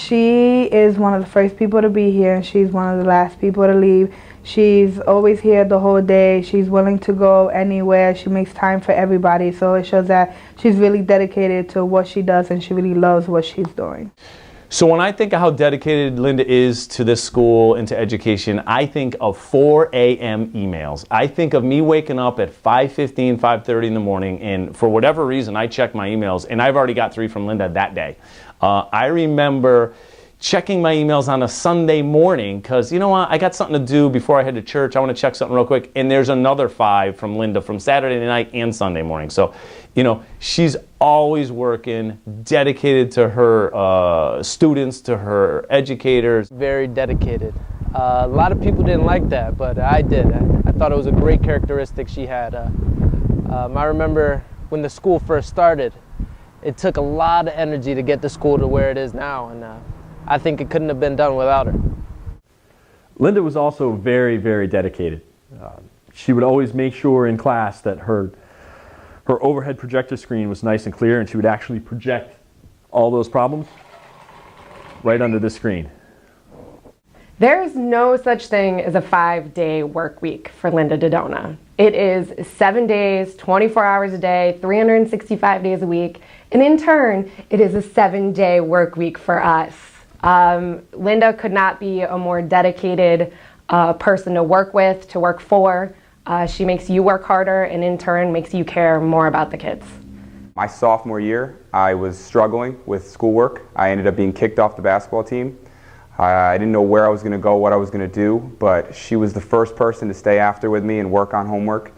She is one of the first people to be here, and she's one of the last people to leave. She's always here the whole day. She's willing to go anywhere. She makes time for everybody, so it shows that she's really dedicated to what she does, and she really loves what she's doing. So when I think of how dedicated Linda is to this school and to education, I think of 4 a.m. emails. I think of me waking up at 5:15, 5:30 in the morning, and for whatever reason, I check my emails, and I've already got 3 from Linda that day. I remember checking my emails on a Sunday morning because, you know what, I got something to do before I head to church. I want to check something real quick. And there's another 5 from Linda from Saturday night and Sunday morning. So, you know, she's always working, dedicated to her students, to her educators. Very dedicated. A lot of people didn't like that, but I did. I thought it was a great characteristic she had. I remember when the school first started, it took a lot of energy to get the school to where it is now, and I think it couldn't have been done without her. Linda was also very, very dedicated. She would always make sure in class that her overhead projector screen was nice and clear, and she would actually project all those problems right under the screen. There's no such thing as a 5-day work week for Linda Dadona. It is 7 days, 24 hours a day, 365 days a week, and in turn, it is a 7-day work week for us. Linda could not be a more dedicated person to work with, to work for. She makes you work harder, and in turn makes you care more about the kids. My sophomore year, I was struggling with schoolwork. I ended up being kicked off the basketball team. I didn't know where I was going to go, what I was going to do, but she was the first person to stay after with me and work on homework.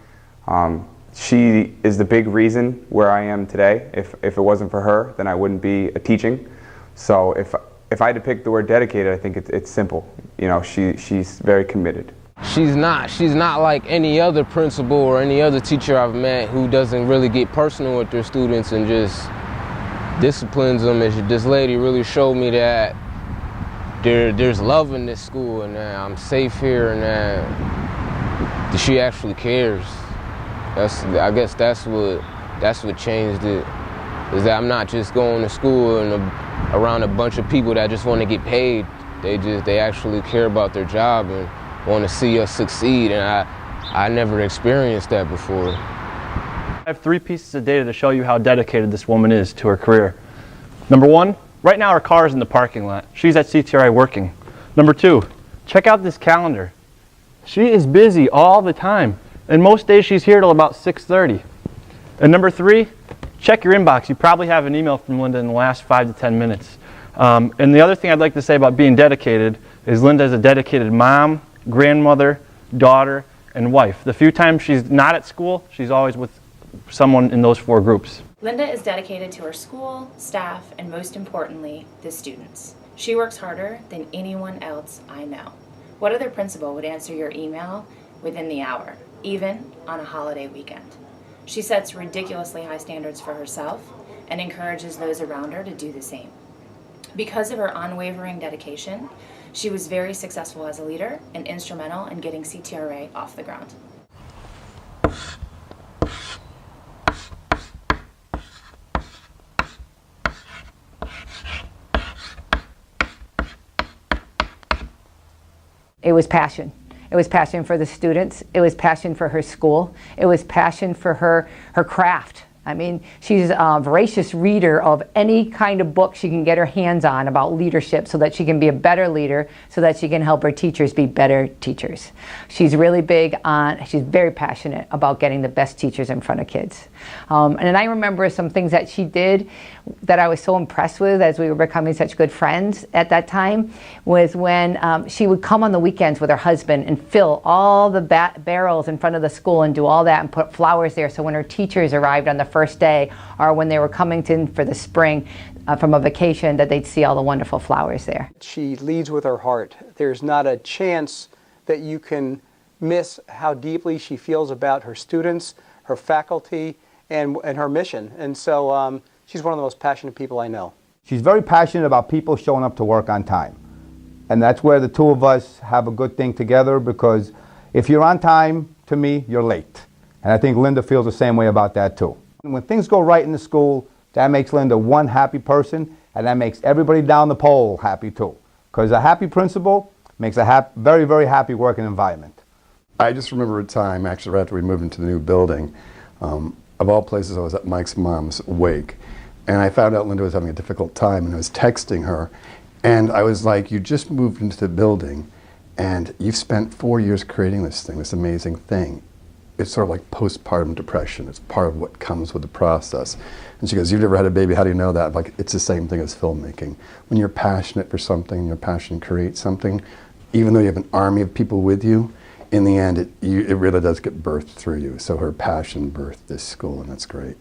She is the big reason where I am today. If it wasn't for her, then I wouldn't be teaching. So if I had to pick the word dedicated, I think it's simple. You know, she's very committed. She's not like any other principal or any other teacher I've met who doesn't really get personal with their students and just disciplines them. This lady really showed me that there's love in this school, and that I'm safe here, and that she actually cares. I guess that's what changed it, is that I'm not just going to school and around a bunch of people that just want to get paid. They actually care about their job and want to see us succeed, and I never experienced that before. I have 3 pieces of data to show you how dedicated this woman is to her career. Number 1, right now her car is in the parking lot. She's at CTRI working. Number 2, check out this calendar. She is busy all the time, and most days she's here till about 6:30. And number 3, check your inbox. You probably have an email from Linda in the last 5 to 10 minutes. And the other thing I'd like to say about being dedicated is Linda is a dedicated mom, grandmother, daughter, and wife. The few times she's not at school, she's always with someone in those 4 groups. Linda is dedicated to her school, staff, and most importantly, the students. She works harder than anyone else I know. What other principal would answer your email within the hour, even on a holiday weekend? She sets ridiculously high standards for herself and encourages those around her to do the same. Because of her unwavering dedication, she was very successful as a leader and instrumental in getting CTRA off the ground. It was passion. It was passion for the students. It was passion for her school. It was passion for her craft. I mean, she's a voracious reader of any kind of book she can get her hands on about leadership so that she can be a better leader, so that she can help her teachers be better teachers. She's really she's very passionate about getting the best teachers in front of kids. And I remember some things that she did that I was so impressed with as we were becoming such good friends at that time, was when she would come on the weekends with her husband and fill all the barrels in front of the school and do all that and put flowers there, so when her teachers arrived on the first day or when they were coming in for the spring from a vacation, that they'd see all the wonderful flowers there. She leads with her heart. There's not a chance that you can miss how deeply she feels about her students, her faculty, and her mission. And so she's one of the most passionate people I know. She's very passionate about people showing up to work on time. And that's where the 2 of us have a good thing together, because if you're on time, to me, you're late. And I think Linda feels the same way about that too. And when things go right in the school, that makes Linda one happy person, and that makes everybody down the pole happy too. Because a happy principal makes a very, very happy working environment. I just remember a time, actually right after we moved into the new building, of all places I was at Mike's mom's wake, and I found out Linda was having a difficult time, and I was texting her, and I was like, you just moved into the building, and you've spent 4 years creating this thing, this amazing thing. It's sort of like postpartum depression. It's part of what comes with the process. And she goes, you've never had a baby, how do you know that? I'm like, it's the same thing as filmmaking. When you're passionate for something, you're passionate to create something, even though you have an army of people with you, in the end, it really does get birthed through you. So her passion birthed this school, and that's great.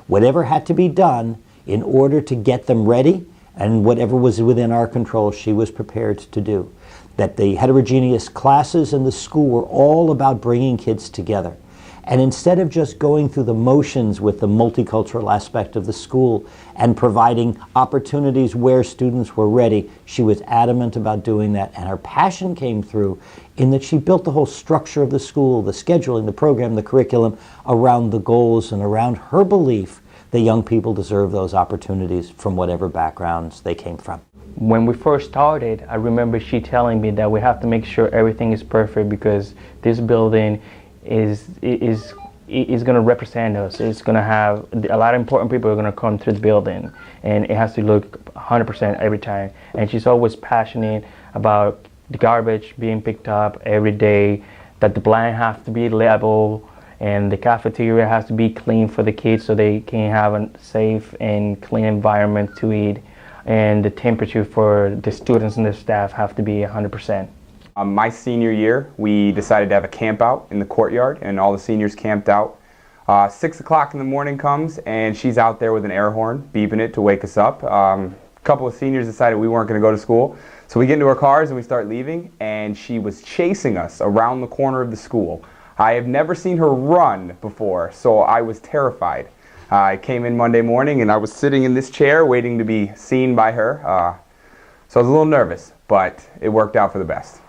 Whatever had to be done in order to get them ready, and whatever was within our control, she was prepared to do. That the heterogeneous classes in the school were all about bringing kids together. And instead of just going through the motions with the multicultural aspect of the school and providing opportunities where students were ready, she was adamant about doing that. And her passion came through in that she built the whole structure of the school, the scheduling, the program, the curriculum, around the goals and around her belief that young people deserve those opportunities from whatever backgrounds they came from. When we first started, I remember she telling me that we have to make sure everything is perfect because this building is going to represent us. It's going to have a lot of important people are going to come through the building, and it has to look 100% every time. And she's always passionate about the garbage being picked up every day, that the blind have to be level, and the cafeteria has to be clean for the kids so they can have a safe and clean environment to eat. And the temperature for the students and the staff have to be 100%. My senior year, we decided to have a camp out in the courtyard, and all the seniors camped out. 6 o'clock in the morning comes, and she's out there with an air horn, beeping it to wake us up. A couple of seniors decided we weren't going to go to school, so we get into our cars and we start leaving, and she was chasing us around the corner of the school. I have never seen her run before, so I was terrified. I came in Monday morning and I was sitting in this chair waiting to be seen by her. So I was a little nervous, but it worked out for the best.